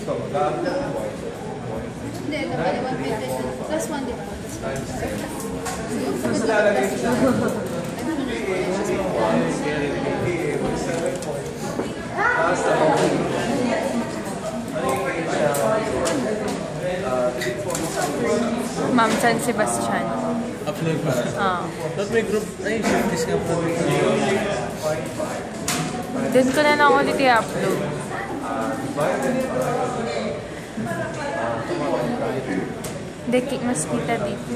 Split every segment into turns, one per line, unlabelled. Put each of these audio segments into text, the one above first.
So, magkano
Hindi, dapat 150 plus 1, di ba?
times 10. Mas lalagay siya.
Ma'am San Sebastian.
Upload pa. Ba't may group? Ay, shortlist nga po.
Doon ko na lang ulit i-upload. Hindi, mas kita dito.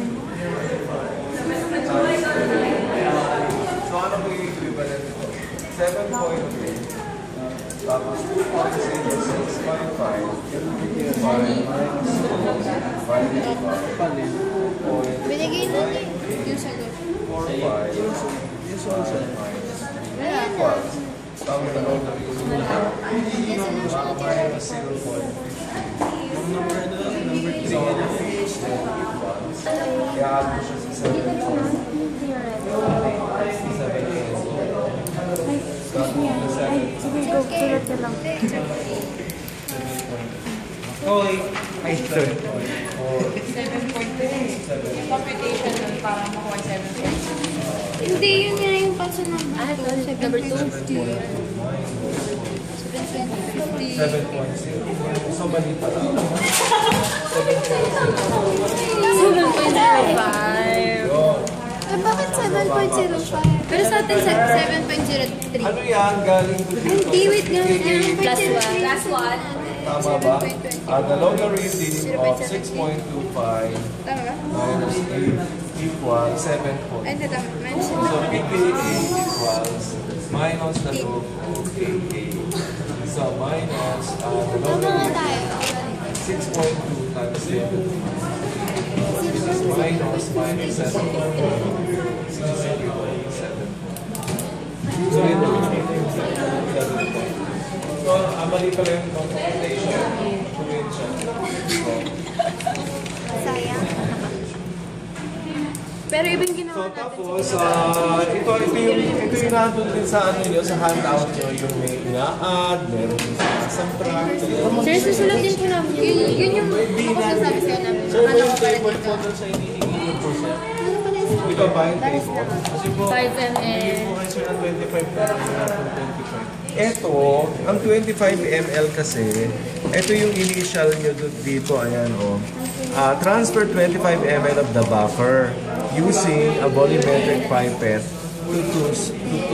So, ano po yung equivalent ito? 7.3. Tapos 2.06.5.
Binigay na niya yung sagot.
4.5.
Yung solution.
Tapos na lang minus 0.5.
Number 3.
So, i-add mo siya sa 7.7.
Sige, go. Sulat ka lang.
Okay. Ay, sorry.
7.2. Yung computation nun para makuha 7.2.
Hindi, yun nga yung paso number 2. Number 2.
7.0. So, mali pa lang.
7.05.
Bakit 7.05? Pero sa atin, 7.03.
Ano yan? Galing to dito?
Hindi, wait nga.
Plus 1.
Plus 1.
Tama ba? The logarithm of 6.25
Tama ba?
minus 8 equals 7.
Ay, hindi, tama. Minus
So, PPA equals minus the log of 8A. So, minus the
Tama nga
logarithm
tayo.
6.2 times 7. This is minus 7. 7. So, ito yung 7. So, mali pala yung computation. Tuwin siya. So,
Sayang. Pero ibang ginawa
so
natin.
tapos, ito yung nandun din sa ano nyo, sa handout nyo, yung may ina-add, meron din sa subtract.
Sir, susulat din po namin. Yun yung sabi sa'yo namin.
Sir, ba yung table po doon sa hinihingi yung percent?
Ito ba yung table? Kasi po,
5
hindi
ml.
po kayo sir ng 25 pero ng 25. Ito, ang 25 ml kasi, ito yung initial nyo dito, ayan o. Transfer 25 ml of the buffer using a volumetric pipette to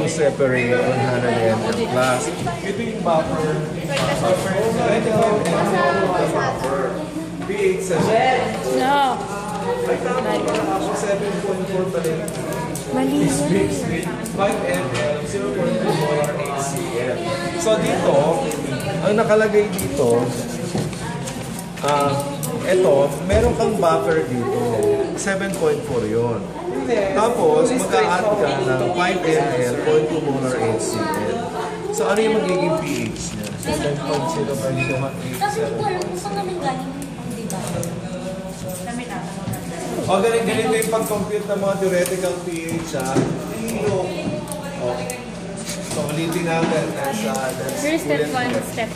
separate 100 ml plus. Ito yung buffer. 25 ml of the buffer. pH 7.
No.
Ay, tama. 7.4 pa rin.
Mali
Is mixed with 5 ml, 0.2 molar HCl. So dito, ang nakalagay dito, ito, meron kang buffer dito. 7.4 yun. Tapos, mag-a-add ka ng 5 ml, 0.2 molar HCl. So ano yung magiging pH niya? 7.0 pa rin.
Sabi ko, saan namin galing? Di ba?
O, ganito yung pag-compute ng mga theoretical pH, ha? So, ulitin natin.
First step 1, step